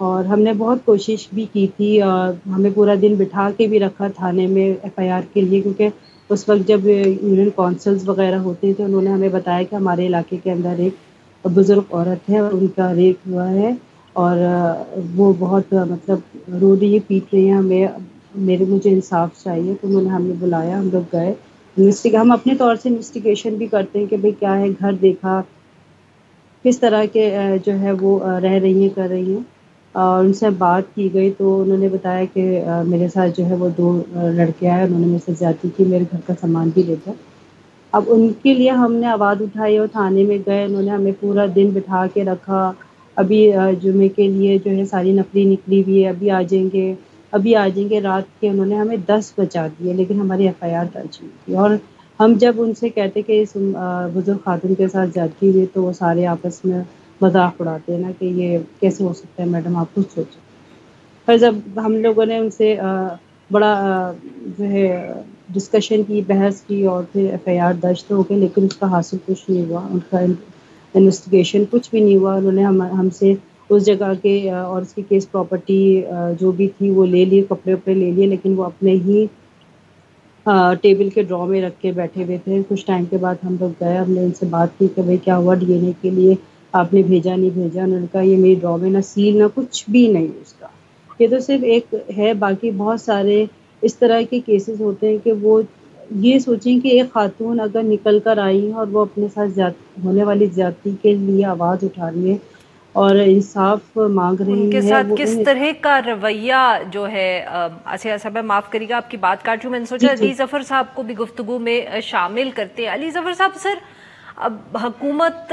اور ہم نے بہت کوشش بھی کی تھی، ہمیں پورا دن بٹھا کے بھی رکھا تھانے میں ایف آئی آر کے لیے، کیونکہ اس وقت جب یونین کونسلز وغیرہ ہوتے تھے انہوں نے ہمیں بتایا کہ ہمارے علاقے کے اندر ایک بزرگ عورت ہے اور ان کا ریپ ہوا ہے، اور وہ بہت مطلب رو رہی ہے، پیٹ رہی ہیں، مجھے انصاف چاہیے۔ تو انہوں نے ہمیں بلایا، ہم لوگ گئے، ہم اپنے طور سے انویسٹیگیشن بھی کرتے ہیں کہ بھئی کیا ہے، گھر دیکھا کس طرح کے جو ہے وہ رہ رہی ہیں، کر رہی ہیں، اور ان سے بات کی گئی تو انہوں نے بتایا کہ میرے ساتھ جو ہے وہ 2 لڑکے آئے، انہوں نے میرے سے زیادتی کی، میرے گھر کا سامان بھی لے گئے۔ اب ان کے لیے ہم نے آواز اٹھائی اور تھانے میں گئے، انہوں نے ہمیں پورا دن بٹھا کے رکھا۔ ابھی جمعے کے لیے جو ہے ساری نفری نکلی ہوئی ہے، ابھی آ جائیں گے، ابھی آ جائیں گے، رات کے انہوں نے ہمیں 10 بجا دیے، لیکن ہماری ایف آئی آر درج نہیں تھی۔ اور ہم جب ان سے کہتے کہ اس بزرگ خاتون کے ساتھ زیادتی ہوئی، تو وہ سارے آپس میں مذاق اڑاتے ہیں نا کہ یہ کیسے ہو سکتا ہے میڈم، آپ خود سوچیں۔ پر جب ہم لوگوں نے ان سے بڑا جو ہے ڈسکشن کی، بحث کی، اور پھر ایف آئی آر درج تو ہو گئی، لیکن اس کا حاصل کچھ نہیں ہوا، ان کا انویسٹیگیشن کچھ بھی نہیں ہوا۔ انہوں نے ہم سے اس جگہ کے اور اس کی کیس پراپرٹی جو بھی تھی وہ لے لیے، کپڑے وپڑے لے لیے، لیکن وہ اپنے ہی ٹیبل کے ڈرا میں رکھ کے بیٹھے ہوئے تھے۔ کچھ ٹائم کے بعد ہم لوگ گئے، ہم نے ان سے بات کی کہ بھئی کیا ہوا، ڈی این اے کے لیے آپ نے بھیجا نہیں بھیجا؟ انہوں نے کہا یہ میری ڈرا میں نہ سیل نہ کچھ بھی نہیں اس کا، یہ تو صرف ایک ہے، باقی بہت سارے اس طرح کے کیسز ہوتے ہیں کہ وہ یہ سوچیں کہ ایک خاتون اگر نکل کر آئی اور وہ اپنے ساتھ ہونے والی زیادتی کے لیے آواز اٹھا رہی ہے اور انصاف مانگ ان کے رہی ہے، ساتھ وہ کس طرح کا رویہ جو ہے، آسیہ صاحبہ معاف کریے گا آپ کی بات کاٹ رہی ہوں، میں نے جی سوچا جی علی ظفر صاحب کو بھی گفتگو میں شامل کرتے ہیں۔ علی ظفر صاحب، سر اب حکومت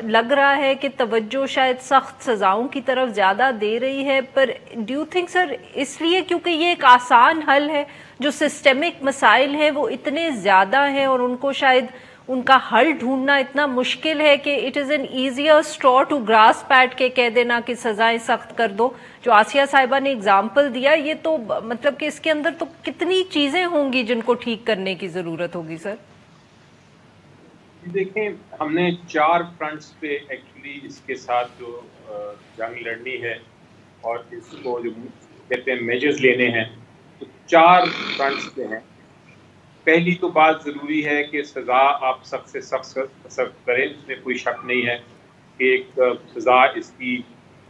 لگ رہا ہے کہ توجہ شاید سخت سزاؤں کی طرف زیادہ دے رہی ہے، پر ڈو یو تھنک سر اس لیے کیونکہ یہ ایک آسان حل ہے، جو سسٹمک مسائل ہیں وہ اتنے زیادہ ہیں اور ان کو شاید ان کا حل ڈھونڈنا اتنا مشکل ہے کہ it is an easier straw to grasp at کے کہہ دینا کہ سزائیں سخت کر دو، جو آسیہ صاحبہ نے اگزامپل دیا، یہ تو مطلب کہ اس کے اندر تو کتنی چیزیں ہوں گی جن کو ٹھیک کرنے کی ضرورت ہوگی سر؟ دیکھیں، ہم نے 4 فرنٹس پہ ایکچولی اس کے ساتھ جو جنگ لڑنی ہے اور اس کو جو کہتے ہیں میجرز لینے ہیں، تو 4 فرنٹس پہ ہیں۔ پہلی تو بات ضروری ہے کہ سزا آپ سخت سے سخت کریں، اس میں کوئی شک نہیں ہے کہ ایک سزا اس کی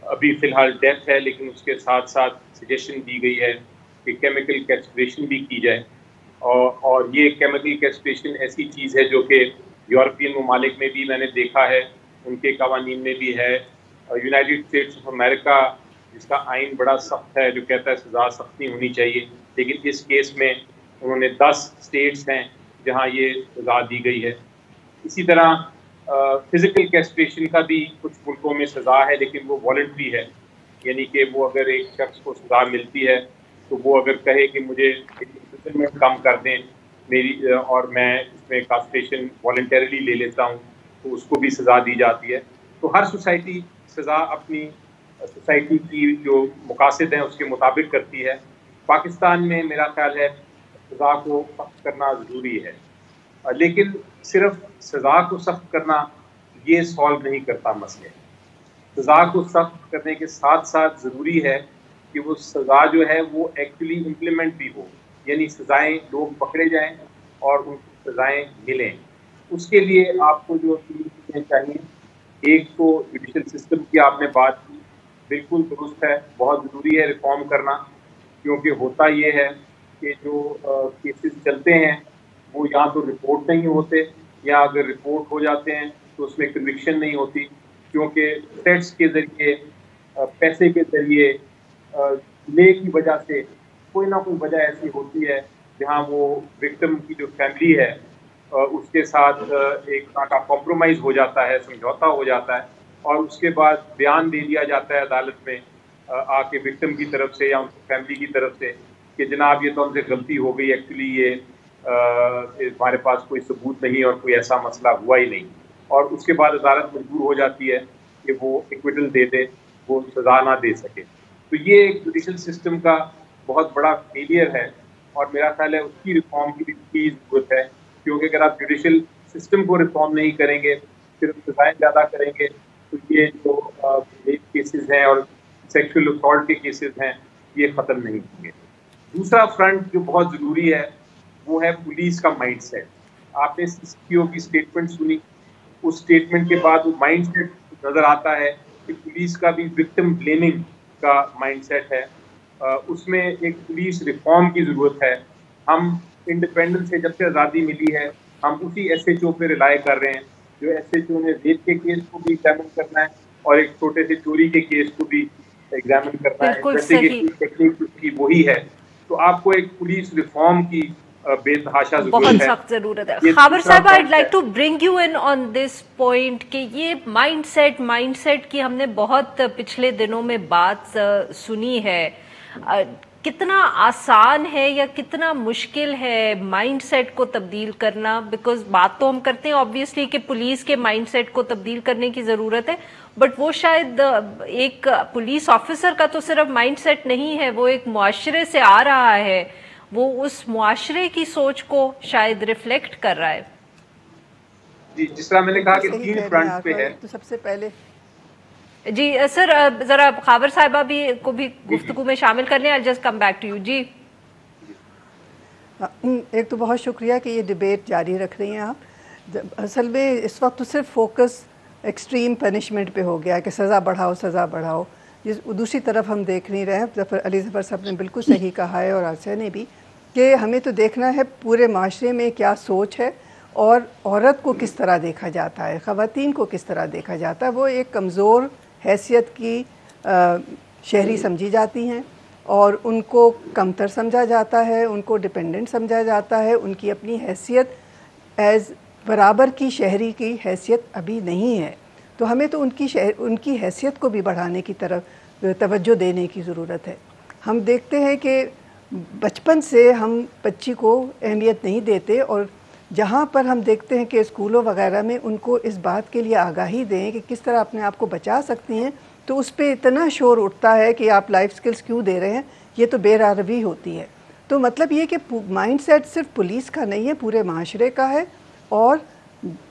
ابھی فی الحال ڈیتھ ہے، لیکن اس کے ساتھ ساتھ سجیشن دی گئی ہے کہ کیمیکل کیسٹریشن بھی کی جائے، اور یہ کیمیکل کیسٹریشن ایسی چیز ہے جو کہ یورپین ممالک میں بھی میں نے دیکھا ہے، ان کے قوانین میں بھی ہے۔ یونائٹڈ اسٹیٹس آف امریکہ جس کا آئین بڑا سخت ہے، جو کہتا ہے سزا سخت نہیں ہونی چاہیے، لیکن اس کیس میں انہوں نے 10 اسٹیٹس ہیں جہاں یہ سزا دی گئی ہے۔ اسی طرح فزیکل کیسٹریشن کا بھی کچھ ملکوں میں سزا ہے، لیکن وہ والنٹری ہے، یعنی کہ وہ اگر ایک شخص کو سزا ملتی ہے تو وہ اگر کہے کہ مجھے امپrisonment کم کر دیں میری، اور میں اس میں کاسٹریشن والنٹریلی لے لیتا ہوں، تو اس کو بھی سزا دی جاتی ہے۔ تو ہر سوسائٹی سزا اپنی سوسائٹی کی جو مقاصد ہیں اس کے مطابق کرتی ہے۔ پاکستان میں میرا خیال ہے سزا کو سخت کرنا ضروری ہے، لیکن صرف سزا کو سخت کرنا یہ سالو نہیں کرتا مسئلے۔ سزا کو سخت کرنے کے ساتھ ساتھ ضروری ہے کہ وہ سزا جو ہے وہ ایکچولی امپلیمنٹ بھی ہو، یعنی سزائیں لوگ پکڑے جائیں اور ان کو سزائیں ملیں۔ اس کے لیے آپ کو جو 3 چیزیں چاہیے، ایک تو جوڈیشل سسٹم کی آپ نے بات کی، بالکل درست ہے، بہت ضروری ہے ریفارم کرنا، کیونکہ ہوتا یہ ہے کہ جو کیسز چلتے ہیں وہ یا تو رپورٹ نہیں ہوتے، یا اگر رپورٹ ہو جاتے ہیں تو اس میں کنوکشن نہیں ہوتی، کیونکہ تھریٹس کے ذریعے، پیسے کے ذریعے، لے کی وجہ سے کوئی نہ کوئی وجہ ایسی ہوتی ہے جہاں وہ وکٹم کی جو فیملی ہے اس کے ساتھ ایک طرح کا کمپرومائز ہو جاتا ہے، سمجھوتا ہو جاتا ہے، اور اس کے بعد بیان دے دیا جاتا ہے عدالت میں آ کے وکٹم کی طرف سے یا ان کی فیملی کی طرف سے کہ جناب یہ تو ہم سے غلطی ہو گئی، ایکچولی یہ ہمارے پاس کوئی ثبوت نہیں اور کوئی ایسا مسئلہ ہوا ہی نہیں، اور اس کے بعد عدالت مجبور ہو جاتی ہے کہ وہ ایکویٹل دے دے، وہ سزا نہ دے سکے۔ تو یہ ایک جوڈیشل سسٹم کا بہت بڑا فیلئر ہے، اور میرا خیال ہے اس کی ریفارم کی بھی ضرورت ہے، کیونکہ اگر آپ جوڈیشل سسٹم کو ریفارم نہیں کریں گے، صرف سزائیں زیادہ کریں گے، تو یہ جو ریپ کیسز ہیں اور سیکشل اسالٹ کے کیسز ہیں یہ ختم نہیں ہوں گے. دوسرا فرنٹ جو بہت ضروری ہے وہ ہے پولیس کا مائنڈ سیٹ. آپ نے سی پی او کی اسٹیٹمنٹ سنی, اس اسٹیٹمنٹ کے بعد وہ مائنڈ سیٹ نظر آتا ہے کہ پولیس کا بھی وکٹم بلیمنگ کا مائنڈ سیٹ ہے. اس میں ایک پولیس ریفارم کی ضرورت ہے. ہم انڈیپینڈنس سے جب سے آزادی ملی ہے ہم اسی ایس ایچ او پہ ریلائی کر رہے ہیں جو ایس ایچ او نے ریپ کے کیس کو بھی ایگزامن کرنا ہے اور ایک چھوٹے سے چوری کے کیس کو بھی ایگزامن کرنا ہے. انویسٹیگیشن ٹیکنیک کی وہی ہے. تو آپ کو ایک پولیس ریفارم کی بے تحاشا بہت سخت ضرورت ہے. خابر صاحب I like to bring you in on this point کہ یہ مائنڈ سیٹ کی ہم نے بہت پچھلے دنوں میں بات سنی ہے. کتنا آسان ہے یا کتنا مشکل ہے مائنڈ سیٹ کو تبدیل کرنا؟ بیکاز بات تو ہم کرتے ہیں آبویسلی کہ پولیس کے مائنڈ سیٹ کو تبدیل کرنے کی ضرورت ہے, بٹ وہ شاید ایک پولیس آفیسر کا تو صرف مائنڈ سیٹ نہیں ہے, وہ ایک معاشرے سے آ رہا ہے, وہ اس معاشرے کی سوچ کو شاید ریفلیکٹ کر رہا ہے. جی جس طرح میں نے کہا کہ 3 فرنٹ پہ ہے. تو سب سے پہلے جی سر ذرا خابر صاحبہ کو بھی گفتگو میں شامل کر لیں. I'll just come back to you. جی ایک تو بہت شکریہ کہ یہ ڈیبیٹ جاری رکھ رہی ہیں آپ. اصل میں اس وقت تو صرف فوکس ایکسٹریم پنشمنٹ پہ ہو گیا کہ سزا بڑھاؤ. دوسری طرف ہم دیکھ نہیں رہے ہیں. علی ظفر صاحب نے بالکل صحیح کہا ہے اور آسیہ نے بھی کہ ہمیں تو دیکھنا ہے پورے معاشرے میں کیا سوچ ہے اور عورت کو کس طرح دیکھا جاتا ہے, خواتین کو کس طرح دیکھا جاتا ہے. وہ ایک کمزور حیثیت کی شہری سمجھی جاتی ہیں اور ان کو کمتر سمجھا جاتا ہے, ان کو ڈپینڈنٹ سمجھا جاتا ہے. ان کی اپنی حیثیت ایز برابر کی شہری کی حیثیت ابھی نہیں ہے. تو ہمیں تو ان کی حیثیت کو بھی بڑھانے کی طرف توجہ دینے کی ضرورت ہے. ہم دیکھتے ہیں کہ بچپن سے ہم بچی کو اہمیت نہیں دیتے اور جہاں پر ہم دیکھتے ہیں کہ اسکولوں وغیرہ میں ان کو اس بات کے لیے آگاہی دیں کہ کس طرح اپنے آپ کو بچا سکتی ہیں, تو اس پہ اتنا شور اٹھتا ہے کہ آپ لائف سکلز کیوں دے رہے ہیں. یہ تو بے روی ہوتی ہے. تو مطلب یہ کہ مائنڈ سیٹ صرف پولیس کا نہیں ہے, پورے معاشرے کا ہے اور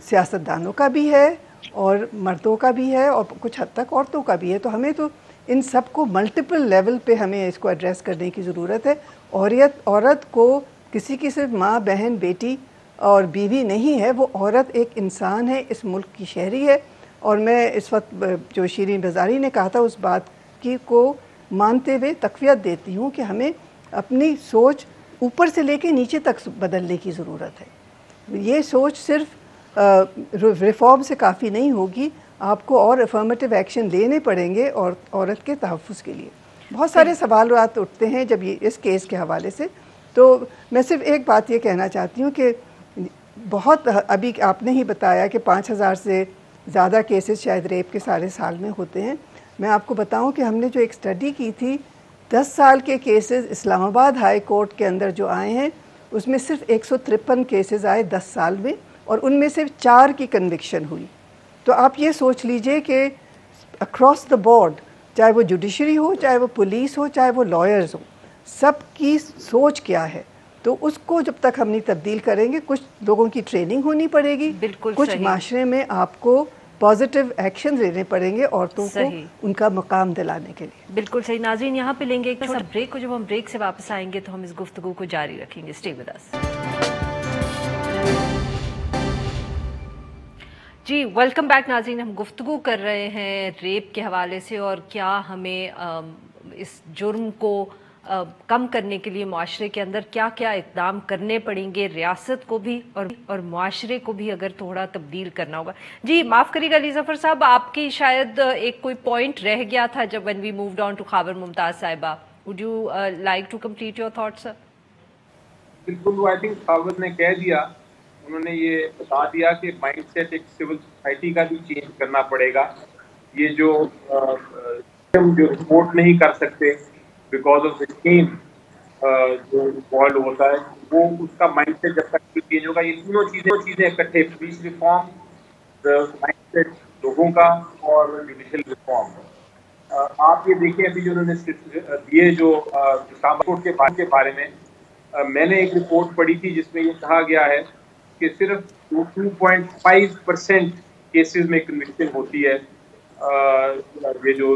سیاستدانوں کا بھی ہے اور مردوں کا بھی ہے اور کچھ حد تک عورتوں کا بھی ہے. تو ہمیں تو ان سب کو ملٹیپل لیول پہ ہمیں اس کو ایڈریس کرنے کی ضرورت ہے. عورت کو کسی کی صرف ماں, بہن, بیٹی اور بیوی نہیں ہے, وہ عورت ایک انسان ہے, اس ملک کی شہری ہے. اور میں اس وقت جو شیرین بزاری نے کہا تھا اس بات کی کو مانتے ہوئے تقویت دیتی ہوں کہ ہمیں اپنی سوچ اوپر سے لے کے نیچے تک بدلنے کی ضرورت ہے. یہ سوچ صرف ریفارم سے کافی نہیں ہوگی, آپ کو اور افرمیٹیو ایکشن لینے پڑیں گے اور عورت کے تحفظ کے لیے. بہت سارے سوالات اٹھتے ہیں جب یہ اس کیس کے حوالے سے. تو میں صرف ایک بات یہ کہنا چاہتی ہوں کہ بہت ابھی آپ نے ہی بتایا کہ 5000 سے زیادہ کیسز شاید ریپ کے سارے سال میں ہوتے ہیں. میں آپ کو بتاؤں کہ ہم نے جو ایک اسٹڈی کی تھی 10 سال کے کیسز اسلام آباد ہائی کورٹ کے اندر جو آئے ہیں اس میں صرف 153 کیسز آئے 10 سال میں اور ان میں سے 4 کی کنوکشن ہوئی. تو آپ یہ سوچ لیجئے کہ اکراس دا بورڈ, چاہے وہ جوڈیشری ہو, چاہے وہ پولیس ہو, چاہے وہ لائرز ہو, سب کی سوچ کیا ہے. تو اس کو جب تک ہم نہیں تبدیل کریں گے, کچھ لوگوں کی ٹریننگ ہونی پڑے گی, کچھ معاشرے میں آپ کو پازیٹیو ایکشن لینے پڑیں گے عورتوں کو ان کا مقام دلانے کے لیے. بالکل صحیح. ناظرین یہاں پہ لیں گے ایک چھوٹا بریک کو, جب ہم بریک سے واپس آئیں گے تو ہم اس گفتگو کو جاری رکھیں گے. Stay with us. جی ویلکم بیک ناظرین. ہم گفتگو کر رہے ہیں ریپ کے حوالے سے اور کیا ہمیں اس جرم کو کم کرنے کے لیے معاشرے کے اندر کیا کیا اقدام کرنے پڑیں گے, ریاست کو بھی اور معاشرے کو بھی اگر تھوڑا تبدیل کرنا ہوگا. جی معاف کریے گا علی ظفر صاحب, آپ کی شاید ایک کوئی پوائنٹ رہ گیا تھا جب when we moved on to خابر ممتاز صاحبہ. would you like to complete your thoughts sir? بالکل, آئی تھنک خابر نے کہہ دیا, انہوں نے یہ بتا دیا کہ مائنڈ سیٹ ایک سول سوسائٹی کا بھی چینج کرنا پڑے گا. یہ جو رپورٹ نہیں کر سکتے بیکاز آف دا چین جو انوالو ہوتا ہے, وہ اس کا مائنڈ سیٹ جب تک چینج ہوگا. یہ تینوں چیزیں اکٹھے, پولیس ریفارم, مائنڈ سیٹ لوگوں کا اور جوڈیشل ریفارم. آپ یہ دیکھیں ابھی جو انہوں نے دیے جو اسلام آباد کے بارے میں نے ایک رپورٹ پڑھی تھی جس میں یہ کہا گیا ہے کہ صرف 2.5% کیسز میں کنوکشن ہوتی ہے. یہ جو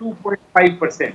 2.5%।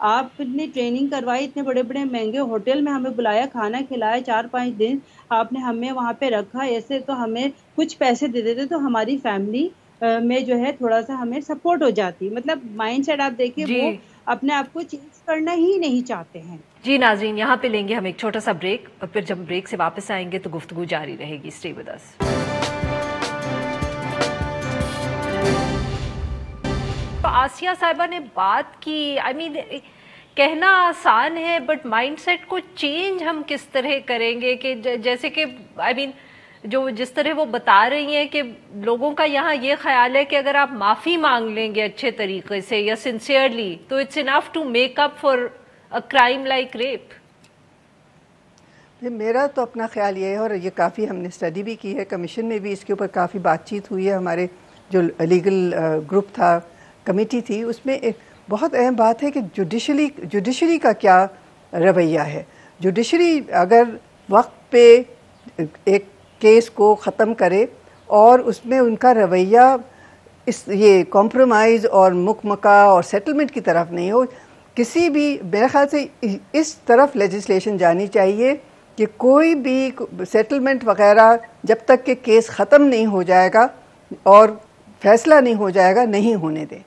آپ نے ٹریننگ کروائی, اتنے بڑے بڑے مہنگے ہوٹل میں ہمیں بلایا, کھانا کھلایا, 4-5 دن آپ نے ہمیں وہاں پہ رکھا, ایسے تو ہمیں کچھ پیسے دے دیتے تو ہماری فیملی میں جو ہے تھوڑا سا ہمیں سپورٹ ہو جاتی. مطلب مائنڈ سیٹ آپ دیکھیے, جی وہ اپنے آپ کو چینج کرنا ہی نہیں چاہتے ہیں. جی ناظرین, یہاں پہ لیں گے ہم ایک چھوٹا سا بریک, اور پھر جب بریک سے واپس آئیں گے تو گفتگو جاری رہے گی. اسٹے ود اس. آسیہ صاحبہ نے بات کی, کہنا آسان ہے بٹ مائنڈ سیٹ کو چینج ہم کس طرح کریں گے, کہ جیسے کہ جو جس طرح وہ بتا رہی ہیں کہ لوگوں کا یہاں یہ خیال ہے کہ اگر آپ معافی مانگ لیں گے اچھے طریقے سے یا سنسیئرلی تو it's enough to make up for a crime like rape. میرا تو اپنا خیال یہ ہے, اور یہ کافی ہم نے اسٹڈی بھی کی ہے, کمیشن میں بھی اس کے اوپر کافی بات چیت ہوئی ہے, ہمارے جو لیگل گروپ تھا, کمیٹی تھی, اس میں ایک بہت اہم بات ہے کہ جوڈیشری کا کیا رویہ ہے. جوڈیشری اگر وقت پہ ایک کیس کو ختم کرے اور اس میں ان کا رویہ یہ کمپرومائز اور مکمکہ اور سیٹلمنٹ کی طرف نہیں ہو, کسی بھی, میرے خیال سے اس طرف لیجسلیشن جانی چاہیے کہ کوئی بھی سیٹلمنٹ وغیرہ جب تک کہ کیس ختم نہیں ہو جائے گا اور فیصلہ نہیں ہو جائے گا نہیں ہونے دیں.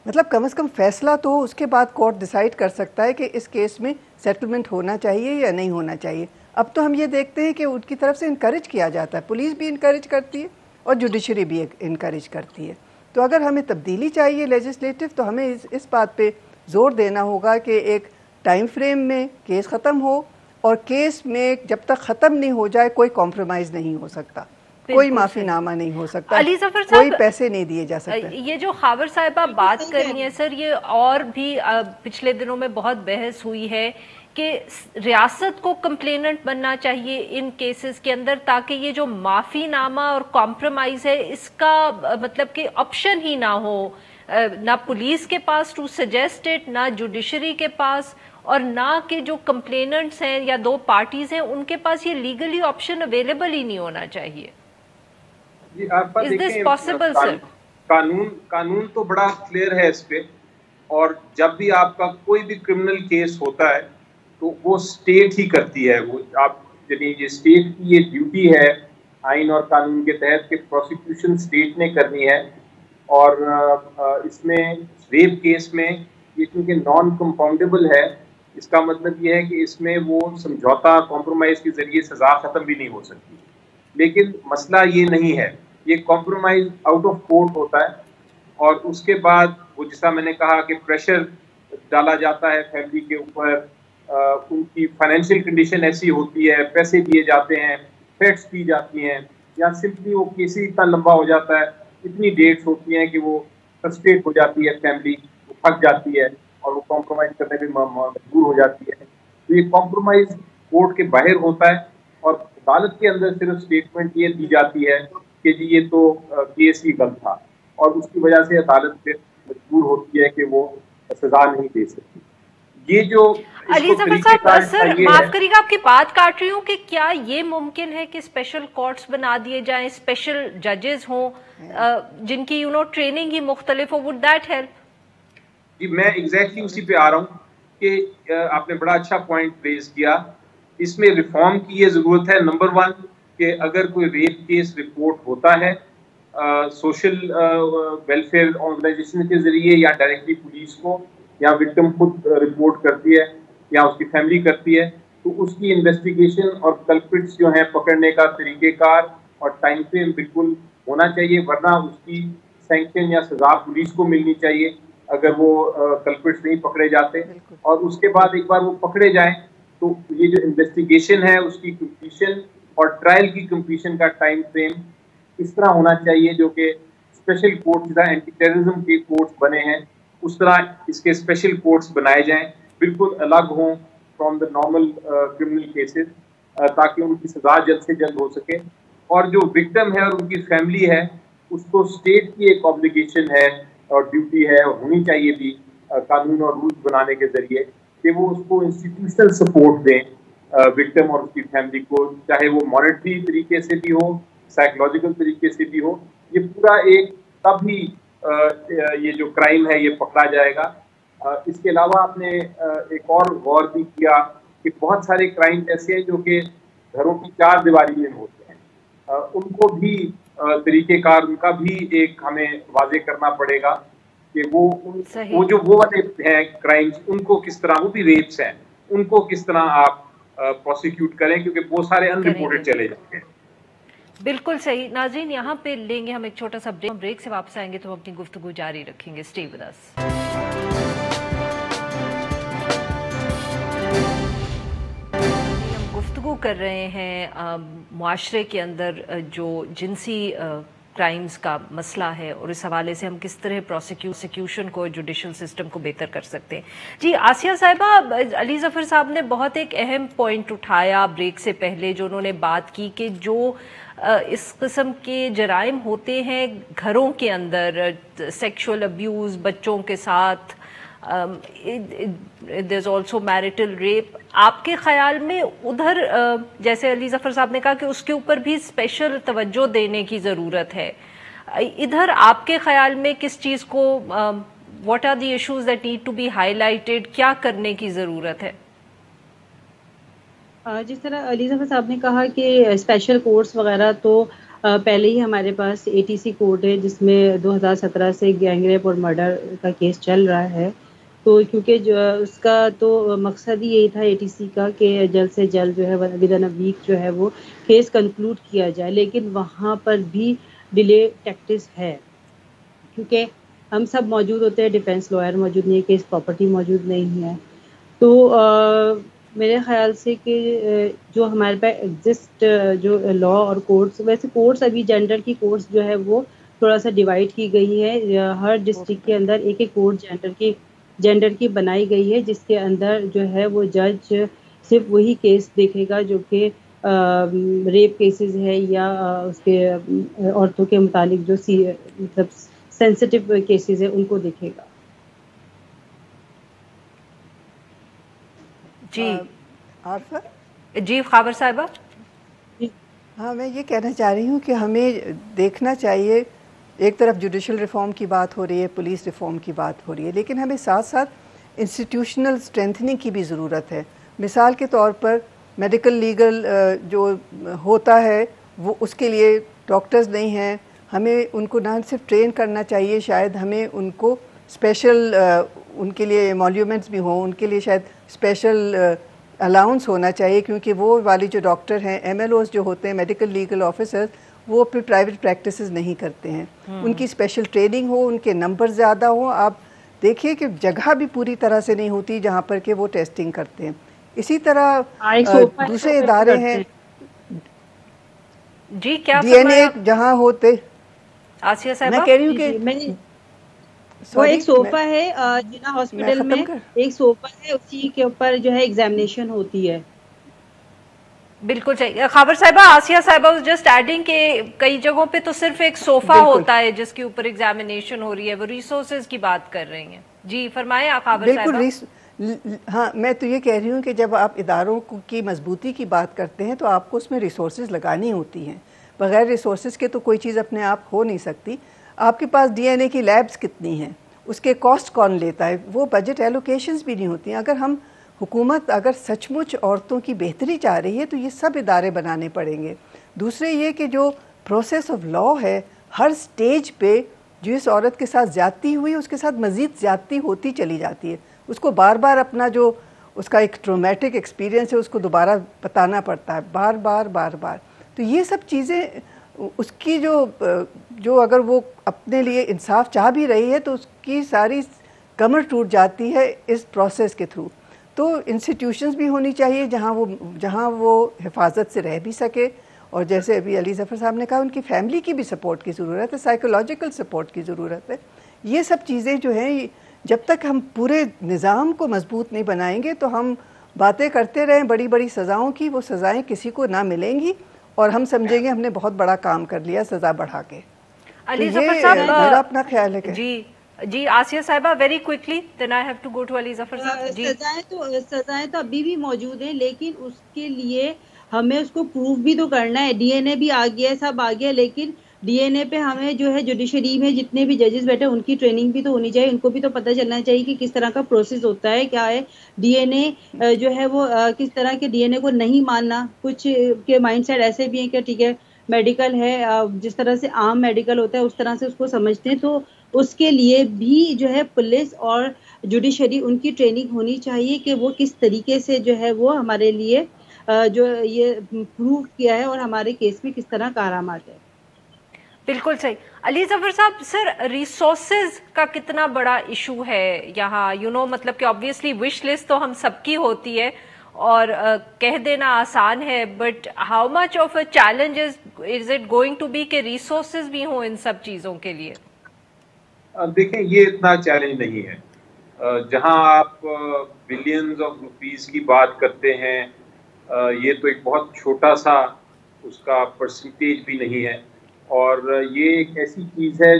مطلب کم از کم فیصلہ تو اس کے بعد کورٹ ڈیسائیڈ کر سکتا ہے کہ اس کیس میں سیٹلمنٹ ہونا چاہیے یا نہیں ہونا چاہیے. اب تو ہم یہ دیکھتے ہیں کہ ان کی طرف سے انکریج کیا جاتا ہے, پولیس بھی انکریج کرتی ہے اور جوڈیشری بھی انکریج کرتی ہے. تو اگر ہمیں تبدیلی چاہیے لیجسلیٹو, تو ہمیں اس بات پہ زور دینا ہوگا کہ ایک ٹائم فریم میں کیس ختم ہو, اور کیس میں جب تک ختم نہیں ہو جائے کوئی کمپرومائز نہیں ہو سکتا, کوئی معافی نامہ نہیں ہو سکتا, علی ظفر صاحب, کوئی پیسے نہیں دیے جا سکتے. یہ جو خاور صاحبہ بات کر رہی ہیں سر, یہ اور بھی پچھلے دنوں میں بہت بحث ہوئی ہے کہ ریاست کو کمپلیننٹ بننا چاہیے ان کیسز کے اندر, تاکہ یہ جو معافی نامہ اور کمپرومائز ہے اس کا مطلب کہ آپشن ہی نہ ہو, نہ پولیس کے پاس ٹو سجیسٹ اٹ, نہ جوڈیشری کے پاس, اور نہ کہ جو کمپلیننٹس ہیں یا دو پارٹیز ہیں ان کے پاس یہ لیگلی آپشن اویلیبل ہی نہیں ہونا چاہیے. جی آپ دیکھیں, قانون تو بڑا کلیئر ہے اس پہ, اور جب بھی آپ کا کوئی بھی کرمنل کیس ہوتا ہے تو وہ اسٹیٹ ہی کرتی ہے. وہ آپ یعنی یہ اسٹیٹ کی یہ ڈیوٹی ہے آئین اور قانون کے تحت کہ پروسیکیوشن اسٹیٹ نے کرنی ہے. اور اس میں ریپ کیس میں یہ کیونکہ نان کمپاؤنڈیبل ہے, اس کا مطلب یہ ہے کہ اس میں وہ سمجھوتا کمپرومائز کے ذریعے سزا ختم بھی نہیں ہو سکتی. لیکن مسئلہ یہ نہیں ہے, یہ کمپرومائز آؤٹ آف کورٹ ہوتا ہے, اور اس کے بعد وہ جیسا میں نے کہا کہ پریشر ڈالا جاتا ہے فیملی کے اوپر, ان کی فائنینشیل کنڈیشن ایسی ہوتی ہے, پیسے دیے جاتے ہیں, تھریٹس دی جاتی ہیں, یا سمپلی وہ کیس ہی اتنا لمبا ہو جاتا ہے, اتنی ڈیٹس ہوتی ہیں کہ وہ فرسٹریٹ ہو جاتی ہے فیملی, وہ تھک جاتی ہے اور وہ کمپرومائز کرنے میں مجبور ہو جاتی ہے. تو یہ کمپرومائز کورٹ کے باہر ہوتا ہے, اور عدالت کے اندر صرف اسٹیٹمنٹ یہ دی جاتی ہے کہ جی یہ تو کیس ہی غلط تھا, اور اس کی وجہ سے عدالت پھر مجبور ہوتی ہے کہ وہ سزا نہیں دے سکتی. یہ جو علی ظفر صاحب, سر معاف کریے گا آپ کی بات کاٹ رہی ہوں, کہ کیا یہ ممکن ہے کہ اسپیشل کورٹس بنا دیے جائیں, اسپیشل ججز ہوں جن کی ٹریننگ ہی مختلف ہو, وڈ دیٹ ہیلپ؟ جی میں ایگزیکٹلی اسی پہ آ رہا ہوں کہ آپ نے بڑا اچھا پوائنٹ ریز کیا. اس میں ریفارم کی یہ ضرورت ہے. نمبر 1 کہ اگر کوئی ریپ کیس رپورٹ ہوتا ہے سوشل ویلفیئر آرگنائزیشن کے ذریعے یا ڈائریکٹلی پولیس کو, یا وکٹم خود رپورٹ کرتی ہے یا اس کی فیملی کرتی ہے, تو اس کی انویسٹیگیشن اور کلپرٹس جو ہیں پکڑنے کا طریقہ کار اور ٹائم فریم بالکل ہونا چاہیے, ورنہ اس کی سینکشن یا سزا پولیس کو ملنی چاہیے اگر وہ کلپرٹس نہیں پکڑے جاتے. اور اس کے بعد ایک بار وہ پکڑے جائیں تو یہ جو انویسٹیگیشن ہے اس کی کمپلیشن اور ٹرائل کی کمپلیشن کا ٹائم فریم اس طرح ہونا چاہیے جو کہ اسپیشل کورٹس جہاں اینٹی ٹیررزم کے کورٹس بنے ہیں اس طرح اس کے اسپیشل کورٹس بنائے جائیں, بالکل الگ ہوں from the normal criminal cases, تاکہ ان کی سزا جلد سے جلد ہو سکے. اور جو وکٹم ہے اور ان کی فیملی ہے اس کو اسٹیٹ کی ایک آبلیگیشن ہے اور ڈیوٹی ہے, اور ہونی چاہیے بھی قانون اور رولز بنانے کے ذریعے, کہ وہ اس کو انسٹیٹیوشنل سپورٹ دیں وکٹم اور اس کی فیملی کو, چاہے وہ مانیٹری طریقے سے بھی ہو, سائیکولوجیکل طریقے سے بھی ہو. یہ پورا ایک تب ہی یہ جو کرائم ہے یہ پکڑا جائے گا اس کے علاوہ آپ نے ایک اور غور بھی کیا کہ بہت سارے کرائم ایسے ہیں جو کہ گھروں کی چار دیواری میں ہوتے ہیں، ان کو بھی طریقہ کار ان کا بھی ایک ہمیں واضح کرنا پڑے گا کہ وہ والے ہیں کرائمز، ان کو کس طرح، وہ بھی ریپس ہیں، ان کو کس طرح آپ پروسیکیوٹ کریں، کیونکہ بہت سارے ان رپورٹڈ چلے جاتے ہیں۔ بالکل صحیح۔ ناظرین یہاں پہ لیں گے ہم ایک چھوٹا سا بریک سے واپس آئیں گے تو ہم اپنی گفتگو جاری رکھیں گے۔ Stay with us. ہم گفتگو کر رہے ہیں معاشرے کے اندر جو جنسی کرائمز کا مسئلہ ہے اور اس حوالے سے ہم کس طرح پروسیکیوشن کو، جوڈیشل سسٹم کو بہتر کر سکتے ہیں۔ جی آسیہ صاحبہ، علی ظفر صاحب نے بہت ایک اہم پوائنٹ اٹھایا بریک سے پہلے، جو انہوں نے بات کی کہ جو اس قسم کے جرائم ہوتے ہیں گھروں کے اندر، سیکشول ابیوز بچوں کے ساتھ، there's also marital rape، آپ کے خیال میں ادھر جیسے علی ظفر صاحب نے کہا کہ اس کے اوپر بھی اسپیشل توجہ دینے کی ضرورت ہے، ادھر آپ کے خیال میں کس چیز کو what are the issues that need to be highlighted، کیا کرنے کی ضرورت ہے؟ جس طرح علی ظفر صاحب نے کہا کہ اسپیشل کورٹس وغیرہ تو پہلے ہی ہمارے پاس ATC کورٹ ہے جس میں 2017 سے گینگ ریپ اور مرڈر کا کیس چل رہا ہے، تو کیونکہ جو اس کا تو مقصد ہی یہی تھا ATC کا کہ جلد سے جلد جو ہے ودن اے ویک جو ہے وہ کیس کنکلوڈ کیا جائے، لیکن وہاں پر بھی ڈیلے ٹیکٹس ہے، کیونکہ ہم سب موجود ہوتے ہیں، ڈیفینس لائر موجود نہیں ہے، کیس پراپرٹی موجود نہیں ہے، تو میرے خیال سے کہ جو ہمارے پاس ایگزسٹ جو لا اور کورٹس، ویسے کورٹس ابھی جینڈر کی کورٹس جو ہے وہ تھوڑا سا ڈیوائڈ کی گئی ہے، ہر ڈسٹرکٹ کے اندر ایک ایک کورٹ جینڈر کی بنائی گئی ہے، جس کے اندر جو ہے وہ جج صرف وہی کیس دیکھے گا جو کہ ریپ کیسز ہے یا اس کے عورتوں کے متعلق جو مطلب سینسٹیو کیسز ہیں ان کو دیکھے گا۔ جی عارفہ، جی خابر صاحبہ۔ ہاں میں یہ کہنا چاہ رہی ہوں کہ ہمیں دیکھنا چاہیے، ایک طرف جوڈیشل ریفارم کی بات ہو رہی ہے، پولیس ریفارم کی بات ہو رہی ہے، لیکن ہمیں ساتھ ساتھ انسٹیٹیوشنل اسٹرینتھنگ کی بھی ضرورت ہے۔ مثال کے طور پر میڈیکل لیگل جو ہوتا ہے وہ اس کے لیے ڈاکٹرز نہیں ہیں، ہمیں ان کو نہ صرف ٹرین کرنا چاہیے، شاید ہمیں ان کو اسپیشل ان کے لیے ایمولومنٹس بھی ہوں، ان کے لیے شاید اسپیشل الاؤنس ہونا چاہیے، کیونکہ وہ والی جو ڈاکٹر ہیں، MLOs جو ہوتے ہیں، میڈیکل لیگل آفیسرز، وہ اپنی پرائیویٹ پریکٹسز نہیں کرتے ہیں، ان کی اسپیشل ٹریننگ ہو، ان کے نمبر زیادہ ہوں۔ آپ دیکھیے کہ جگہ بھی پوری طرح سے نہیں ہوتی جہاں پر کہ وہ ٹیسٹنگ کرتے ہیں۔ اسی طرح دوسرے ادارے ہیں، جی کیا DNA جہاں ہوتے، آسیہ صاحبہ میں کہہ رہی ہوں کہ وہ ایک صوفہ ہے جنا ہاسپٹل میں، ایک صوفہ ہے، اسی کے اوپر جو ہے ایگزامینیشن ہوتی ہے۔ بالکل صحیح خابر صاحبہ۔ آسیہ صاحبہ جسٹ ایڈنگ کہ کئی جگہوں پہ تو صرف ایک صوفہ ہوتا ہے جس کے اوپر ایگزامینیشن ہو رہی ہے، وہ ریسورسز کی بات کر رہی ہیں۔ جی فرمائیں خابر صاحبہ۔ بالکل، ہاں میں تو یہ کہہ رہی ہوں کہ جب آپ اداروں کی مضبوطی کی بات کرتے ہیں تو آپ کو اس میں ریسورسز لگانی ہوتی ہیں، بغیر ریسورسز کے تو کوئی چیز اپنے آپ ہو نہیں سکتی۔ آپ کے پاس DNA کی لیبز کتنی ہیں، اس کے کاسٹ کون لیتا ہے، وہ بجٹ ایلوکیشنز بھی نہیں ہوتی ہیں۔ اگر ہم حکومت اگر سچ مچ عورتوں کی بہتری چاہ رہی ہے تو یہ سب ادارے بنانے پڑیں گے۔ دوسرے یہ کہ جو پروسیس آف لا ہے، ہر سٹیج پہ جس عورت کے ساتھ زیادتی ہوئی اس کے ساتھ مزید زیادتی ہوتی چلی جاتی ہے، اس کو بار بار اپنا جو اس کا ایک ٹرومیٹک ایکسپیرینس ہے اس کو دوبارہ بتانا پڑتا ہے، بار بار۔ تو یہ سب چیزیں اس کی جو اگر وہ اپنے لیے انصاف چاہ بھی رہی ہے تو اس کی ساری کمر ٹوٹ جاتی ہے اس پروسیس کے تھرو۔ تو انسٹیٹیوشنز بھی ہونی چاہیے جہاں وہ حفاظت سے رہ بھی سکے، اور جیسے ابھی علی ظفر صاحب نے کہا ان کی فیملی کی بھی سپورٹ کی ضرورت ہے، سائیکولوجیکل سپورٹ کی ضرورت ہے۔ یہ سب چیزیں جو ہیں جب تک ہم پورے نظام کو مضبوط نہیں بنائیں گے تو ہم باتیں کرتے رہیں بڑی بڑی سزاؤں کی، وہ سزائیں کسی کو نہ ملیں گی اور ہم سمجھیں گے ہم نے بہت بڑا کام کر لیا سزا بڑھا کے۔ علی ظفر صاحب میرا اپنا خیال ہے کہ جی آسیہ صاحبہ very quickly then I have to go to Ali Zafar صاحب۔ جی سزائیں تو ابھی بھی موجود ہیں، لیکن اس کے لیے ہمیں اس کو پروف بھی تو کرنا ہے۔ DNA بھی آ گیا ہے، سب آ گیا، لیکن DNA پہ ہمیں جو ہے جوڈیشری میں جتنے بھی ججز بیٹھے ان کی ٹریننگ بھی تو ہونی چاہیے, ان کو بھی تو پتہ چلنا چاہیے کہ کس طرح کا پروسیس ہوتا ہے, کیا ہے DNA جو ہے وہ کس طرح کے DNA کو نہیں ماننا. کچھ کے مائنڈ سیٹ ایسے بھی ہیں کہ ٹھیک ہے میڈیکل ہے, جس طرح سے عام میڈیکل ہوتا ہے اس طرح سے اس کو سمجھتے ہیں, تو اس کے لیے بھی جو ہے پولیس اور جوڈیشری ان کی ٹریننگ ہونی چاہیے کہ وہ کس طریقے سے جو ہے وہ ہمارے لیے جو یہ پروو کیا ہے اور ہمارے کیس میں کس طرح کارآمد ہے. بالکل صحیح. علی ظفر صاحب, سر ریسورسز کا کتنا بڑا ایشو ہے یہاں؟ مطلب کہ آبویسلی وش لسٹ تو ہم سب کی ہوتی ہے اور کہہ دینا آسان ہے, but how much of a challenge is it going to be کہ ریسورسز بھی ہوں ان سب چیزوں کے لیے؟ دیکھیں یہ اتنا چیلنج نہیں ہے. جہاں آپ بلینز آف روپیز کی بات کرتے ہیں, یہ تو ایک بہت چھوٹا سا اس کا پرسنٹیج بھی نہیں ہے, اور یہ ایک ایسی چیز ہے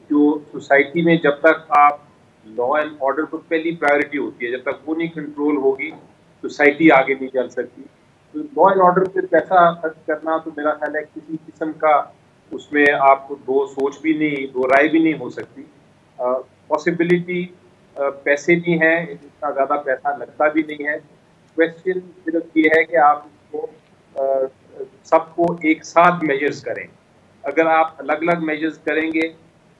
جو سوسائٹی میں جب تک آپ لا اینڈ آرڈر کو پہلی پرائیورٹی ہوتی ہے, جب تک وہ نہیں کنٹرول ہوگی سوسائٹی آگے نہیں چل سکتی. تو لا اینڈ آرڈر پہ پیسہ خرچ کرنا تو میرا خیال ہے کسی قسم کا اس میں آپ کو دو سوچ بھی نہیں, دو رائے بھی نہیں ہو سکتی. پاسبلٹی پیسے بھی ہیں, اتنا زیادہ پیسہ لگتا بھی نہیں ہے. کویشچن صرف یہ ہے کہ آپ اس کو سب کو ایک ساتھ میجرز کریں. اگر آپ الگ الگ میجرز کریں گے,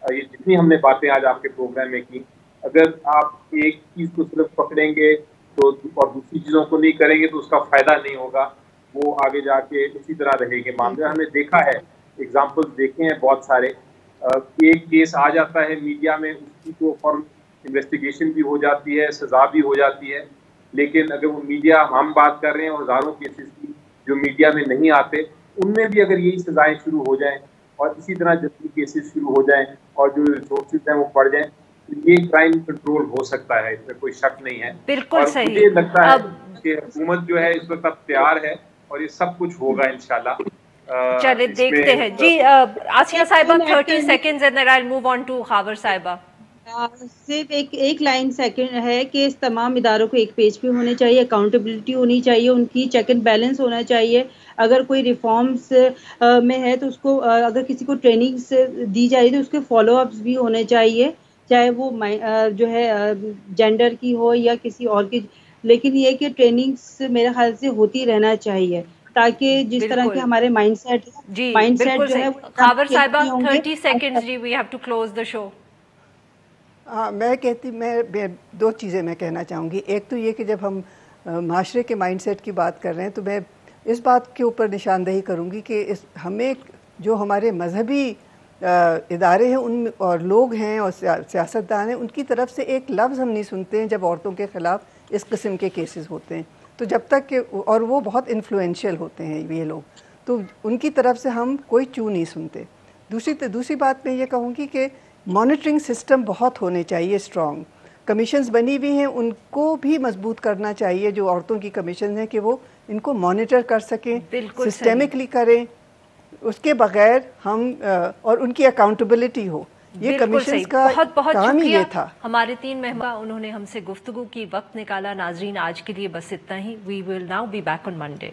یہ جتنی ہم نے باتیں آج آپ کے پروگرام میں کی, اگر آپ ایک چیز کو صرف پکڑیں گے تو اور دوسری چیزوں کو نہیں کریں گے تو اس کا فائدہ نہیں ہوگا, وہ آگے جا کے اسی طرح رہے گے معاملے. ہم نے دیکھا ہے, ایگزامپل دیکھے ہیں بہت سارے, ایک کیس آ جاتا ہے میڈیا میں, اس کی تو فوراً انویسٹیگیشن بھی ہو جاتی ہے, سزا بھی ہو جاتی ہے, لیکن اگر وہ میڈیا ہم بات کر رہے ہیں اور ہزاروں کیسز کی جو میڈیا میں نہیں آتے, ان میں بھی اگر یہی سزائیں شروع ہو جائیں اور اسی طرح جلدی کیسز شروع ہو جائیں اور جو ریسورسز ہیں وہ بڑھ جائیں, تو یہ کرائم کنٹرول ہو سکتا ہے, اس میں کوئی شک نہیں ہے. بالکل اور صحیح. مجھے لگتا ہے کہ حکومت جو ہے اس وقت اب تیار ہے اور یہ سب کچھ ہوگا انشاءاللہ. چلے دیکھتے ہیں. جی آسیہ صاحبہ 30 seconds and then I'll move on to Khawar صاحبہ. صرف ایک لائن سیکنڈ ہے کہ اس تمام اداروں کو ایک پیج پہ ہونے چاہیے, اکاؤنٹیبلٹی ہونی چاہیے, ان کی چیک اینڈ بیلنس ہونا چاہیے. اگر کوئی ریفارمز میں ہے تو اس کو اگر کسی کو ٹریننگز دی جا رہی ہے تو اس کے فالو اپس بھی ہونے چاہیے, چاہے وہ جو ہے جینڈر کی ہو یا کسی اور کی. لیکن یہ کہ ٹریننگز میرے خیال سے ہوتی رہنا چاہیے تاکہ جس طرح کے ہمارے مائنڈ سیٹ ہے, جی مائنڈ بالکل سیٹ جو ہے صحیح. وہ خاور صاحبہ ہوں گے. 30 seconds G, we have to close the show. ہاں میں دو چیزیں میں کہنا چاہوں گی. ایک تو یہ کہ جب ہم معاشرے کے مائنڈ سیٹ کی بات کر رہے ہیں تو میں اس بات کے اوپر نشاندہی کروں گی کہ ہمیں جو ہمارے مذہبی ادارے ہیں ان اور لوگ ہیں اور سیاستدان ہیں, ان کی طرف سے ایک لفظ ہم نہیں سنتے ہیں جب عورتوں کے خلاف اس قسم کے کیسز ہوتے ہیں. تو جب تک کہ, اور وہ بہت انفلوئنشیل ہوتے ہیں یہ لوگ, تو ان کی طرف سے ہم کوئی چو نہیں سنتے. دوسری بات میں یہ کہوں گی کہ مانیٹرنگ سسٹم بہت ہونے چاہیے اسٹرانگ. کمیشنز بنی ہوئی ہیں, ان کو بھی مضبوط کرنا چاہیے, جو عورتوں کی کمیشنز ہیں, کہ وہ ان کو مانیٹر کر سکیں, سسٹمکلی کریں. اس کے بغیر ہم اور ان کی اکاؤنٹیبلٹی ہو, یہ کمیشنز کا کام ہی یہ تھا. ہمارے 3 مہمان انہوں نے ہم سے گفتگو کی, وقت نکالا. ناظرین آج کے لیے بس اتنا ہی. We will now be back on Monday.